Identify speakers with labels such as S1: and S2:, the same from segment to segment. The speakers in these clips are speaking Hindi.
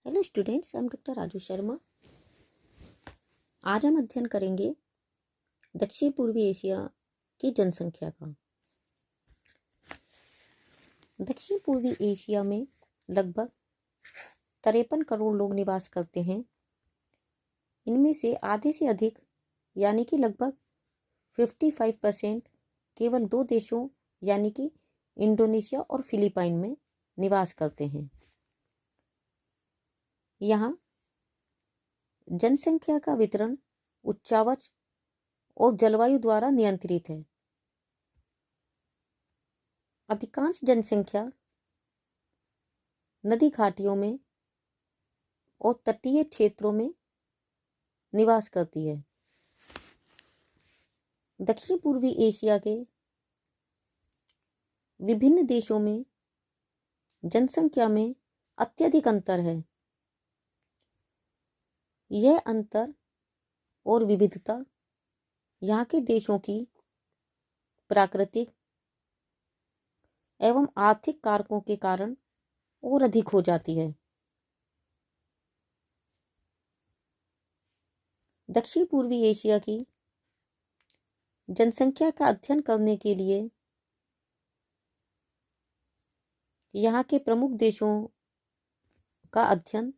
S1: Hello students, I am doctor Raju Sharma. आज हम अध्ययन करेंगे दक्षिण पूर्वी एशिया की जनसंख्या का। दक्षिण पूर्वी एशिया में लगभग 53 करोड़ लोग निवास करते हैं। इनमें से आधे से अधिक यानी कि लगभग 55% केवल दो देशों यानी कि इंडोनेशिया और फिलीपाइन में निवास करते हैं। यहाँ जनसंख्या का वितरण उच्चावच और जलवायु द्वारा नियंत्रित है। अधिकांश जनसंख्या नदी घाटियों में और तटीय क्षेत्रों में निवास करती है। दक्षिण पूर्वी एशिया के विभिन्न देशों में जनसंख्या में अत्यधिक अंतर है। यह अंतर और विविधता यहाँ के देशों की प्राकृतिक एवं आर्थिक कारकों के कारण और अधिक हो जाती है। दक्षिण पूर्वी एशिया की जनसंख्या का अध्ययन करने के लिए यहाँ के प्रमुख देशों का अध्ययन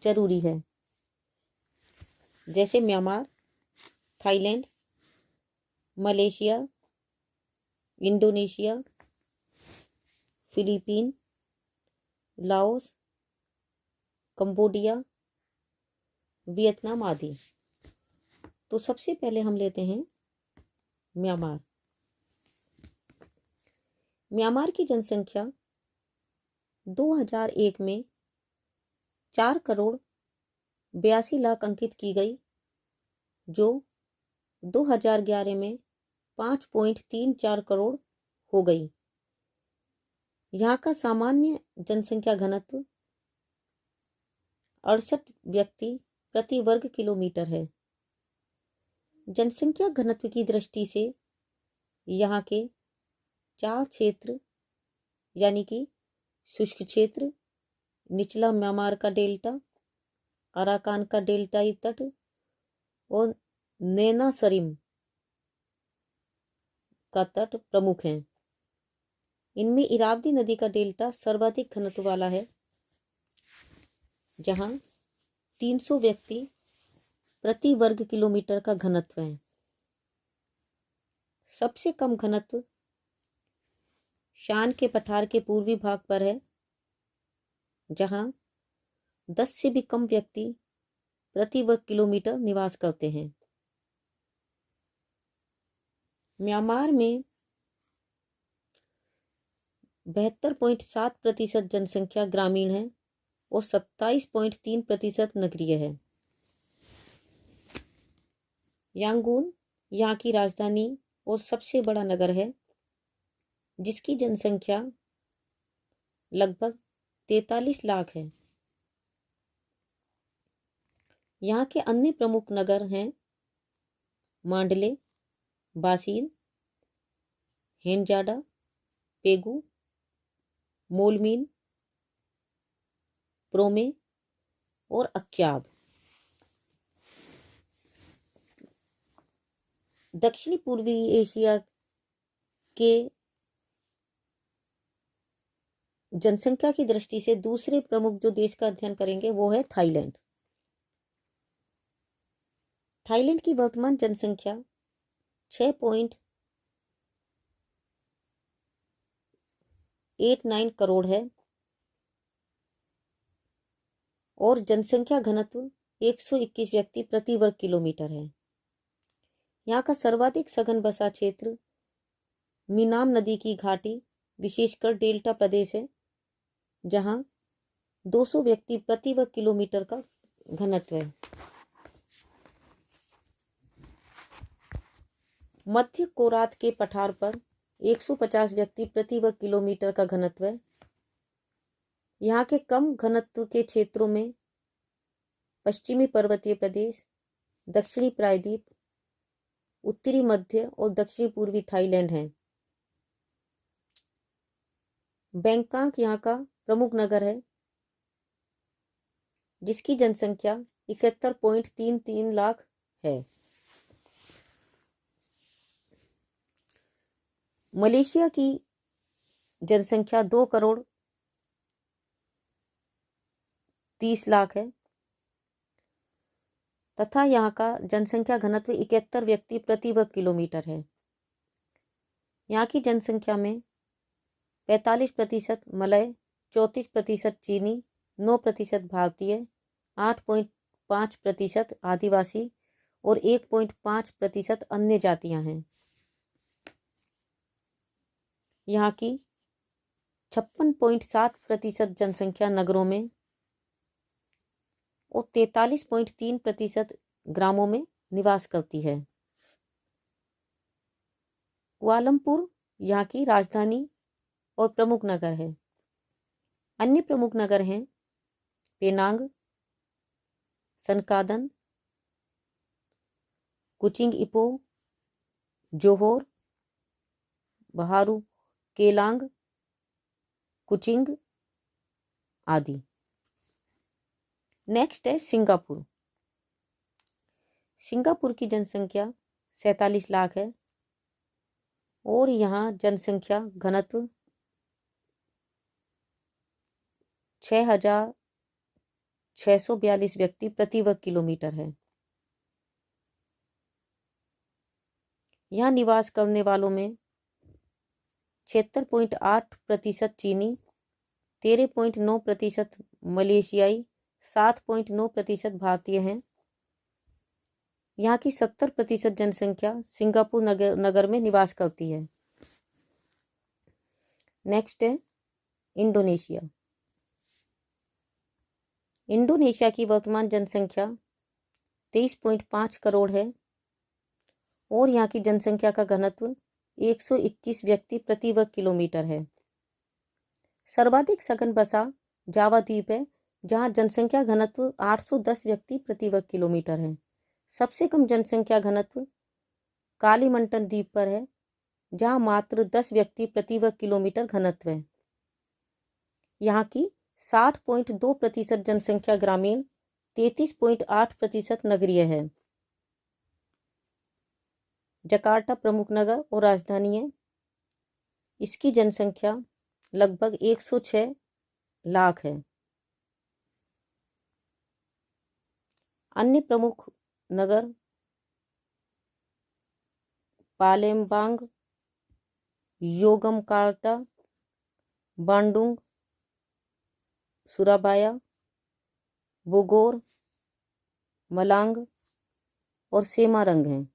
S1: जरूरी है, जैसे Myanmar, Thailand, Malaysia, Indonesia, Philippine, Laos, Cambodia, Vietnam आदि। तो सबसे पहले हम लेते हैं म्यांमार। म्यांमार की जनसंख्या 2001 में 4 करोड़ 82 लाख अंकित की गई, जो 2011 में 5.34 करोड़ हो गई। यहाँ का सामान्य जनसंख्या घनत्व 68 व्यक्ति प्रति वर्ग किलोमीटर है। जनसंख्या घनत्व की दृष्टि से यहाँ के 4 क्षेत्र यानी कि शुष्क क्षेत्र, निचला म्यांमार का डेल्टा, अराकान का डेल्टाई तट और नैना सरिम का तट प्रमुख हैं। इनमें इरावदी नदी का डेल्टा सर्वाधिक घनत्व वाला है, जहां 300 व्यक्ति प्रति वर्ग किलोमीटर का घनत्व है। सबसे कम घनत्व शान के पठार के पूर्वी भाग पर है, जहां 10 से भी कम व्यक्ति प्रति वर्ग किलोमीटर निवास करते हैं। म्यांमार में 72.7% जनसंख्या ग्रामीण है और 27.3% नगरीय है। यांगून यहाँ की राजधानी और सबसे बड़ा नगर है, जिसकी जनसंख्या लगभग 43 लाख है। यहाँ के अन्य प्रमुख नगर हैं मांडले, बासीन, हेनजाडा, पेगू, मोलमीन, प्रोमे और अक्याब। दक्षिणी पूर्वी एशिया के जनसंख्या की दृष्टि से दूसरे प्रमुख जो देश का अध्ययन करेंगे वो है थाईलैंड। थाईलैंड की वर्तमान जनसंख्या 6.89 करोड़ है और जनसंख्या घनत्व 121 व्यक्ति प्रति वर्ग किलोमीटर है। यहाँ का सर्वाधिक सघन बसा क्षेत्र मीनाम नदी की घाटी विशेषकर डेल्टा प्रदेश है, जहाँ 200 व्यक्ति प्रति वर्ग किलोमीटर का घनत्व है। मध्य कोरात के पठार पर 150 व्यक्ति प्रति वर्ग किलोमीटर का घनत्व है। यहाँ के कम घनत्व के क्षेत्रों में पश्चिमी पर्वतीय प्रदेश, दक्षिणी प्रायद्वीप, उत्तरी मध्य और दक्षिणी पूर्वी थाईलैंड है। बैंकॉक यहाँ का प्रमुख नगर है। जिसकी जनसंख्या 71.33 लाख है। मलेशिया की जनसंख्या 2,30,00,000 है तथा यहाँ का जनसंख्या घनत्व 71 व्यक्ति प्रति वर्ग किलोमीटर है। यहाँ की जनसंख्या में 45% मलय, 34% चीनी, 9% भारतीय, 8.5% आदिवासी और 1.5% अन्य जातियां हैं। यहाँ की 56.7% जनसंख्या नगरों में और 43.3% ग्रामों में निवास करती है। कुआलालंपुर यहाँ की राजधानी और प्रमुख नगर है। अन्य प्रमुख नगर हैं पेनांग, सनकादन, कुचिंग इपो, जोहोर, बहारू केलांग, कुचिंग आदि। नेक्स्ट है सिंगापुर। सिंगापुर की जनसंख्या 47 लाख है और यहाँ जनसंख्या घनत्व 6,642 व्यक्ति प्रति वर्ग किलोमीटर है। यहाँ निवास करने वालों में 76.8% चीनी, 13.9% मलेशियाई, 7.9% भारतीय हैं। यहाँ की 70% जनसंख्या सिंगापुर नगर में निवास करती है। नेक्स्ट है इंडोनेशिया। इंडोनेशिया की वर्तमान जनसंख्या 23.5 करोड़ है और यहाँ की जनसंख्या का घनत्व 121 व्यक्ति प्रति वर्ग किलोमीटर है। सर्वाधिक सघन बसा जावा द्वीप है जहाँ जनसंख्या घनत्व 810 व्यक्ति प्रति वर्ग किलोमीटर है। सबसे कम जनसंख्या घनत्व कालीमंटन द्वीप पर है जहाँ मात्र 10 व्यक्ति प्रति वर्ग किलोमीटर घनत्व है। यहाँ की 60.2% जनसंख्या ग्रामीण, 33.8% नगरीय है। जकार्ता प्रमुख नगर और राजधानी है। इसकी जनसंख्या लगभग 106 लाख है। अन्य प्रमुख नगर पालेम्बांग, योगमकार्ता, बांडुंग, सुराबाया, बोगोर, मलांग और सेमारंग हैं।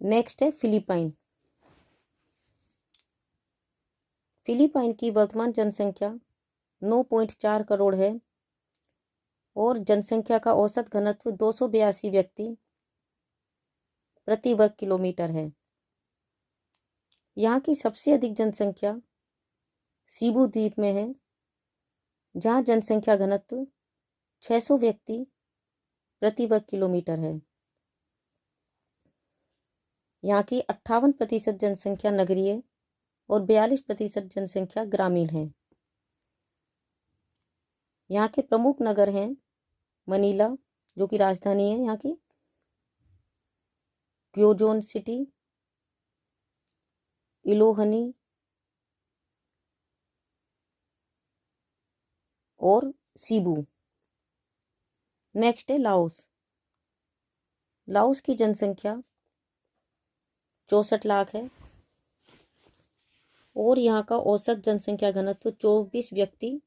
S1: नेक्स्ट है फिलीपाइन। फिलीपाइन की वर्तमान जनसंख्या 9.4 करोड़ है और जनसंख्या का औसत घनत्व 282 व्यक्ति प्रति वर्ग किलोमीटर है। यहाँ की सबसे अधिक जनसंख्या सीबू द्वीप में है जहाँ जनसंख्या घनत्व 600 व्यक्ति प्रति वर्ग किलोमीटर है। यहाँ की 58% जनसंख्या नगरीय और 42% जनसंख्या ग्रामीण है। यहाँ के प्रमुख नगर हैं मनीला जो कि राजधानी है यहाँ की, क्योजोन सिटी, इलोहनी और सीबू। नेक्स्ट है लाओस। लाओस की जनसंख्या 64 लाख है और यहाँ का औसत जनसंख्या घनत्व 24 व्यक्ति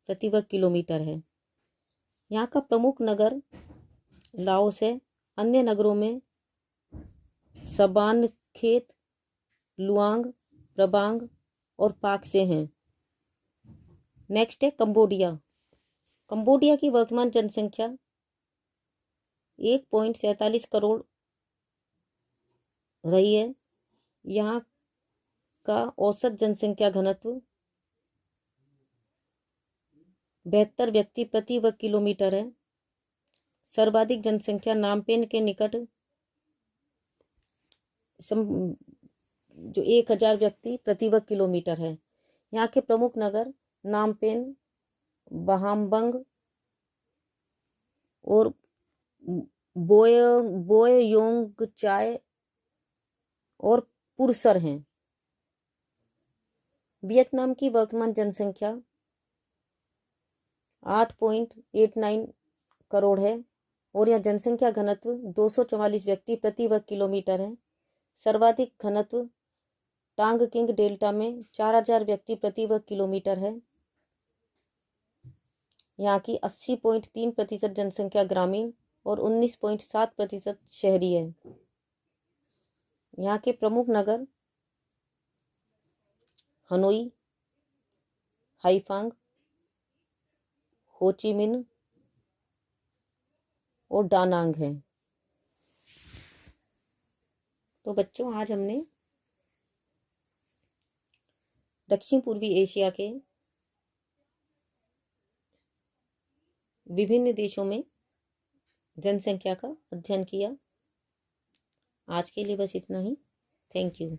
S1: प्रति वर्ग किलोमीटर है। यहाँ का प्रमुख नगर लाओस है। अन्य नगरों में सबानखेत, लुआंग, प्रबांग और पाक्से हैं। नेक्स्ट है कंबोडिया। कंबोडिया की वर्तमान जनसंख्या 1.47 करोड़ रही है। यहाँ का औसत जनसंख्या घनत्व 72 व्यक्ति प्रति वर्ग किलोमीटर है। सर्वाधिक जनसंख्या नामपेन के निकट जो 1000 व्यक्ति प्रति वर्ग किलोमीटर है। यहाँ के प्रमुख नगर नामपेन, बहामबंग और बोययोंगचाय और पुरसर हैं। वियतनाम की वर्तमान जनसंख्या 8.89 करोड़ है और यह जनसंख्या घनत्व 244 व्यक्ति प्रति वर्ग किलोमीटर है। सर्वाधिक घनत्व टांग किंग डेल्टा में 4000 व्यक्ति प्रति वर्ग किलोमीटर है। यहाँ की 80.3% जनसंख्या ग्रामीण और 19.7% शहरी है। यहाँ के प्रमुख नगर हनोई, हाईफांग, हो ची मिन्ह और डानांग हैं। तो बच्चों, आज हमने दक्षिण पूर्वी एशिया के विभिन्न देशों में जनसंख्या का अध्ययन किया। आज के लिए बस इतना ही। Thank you.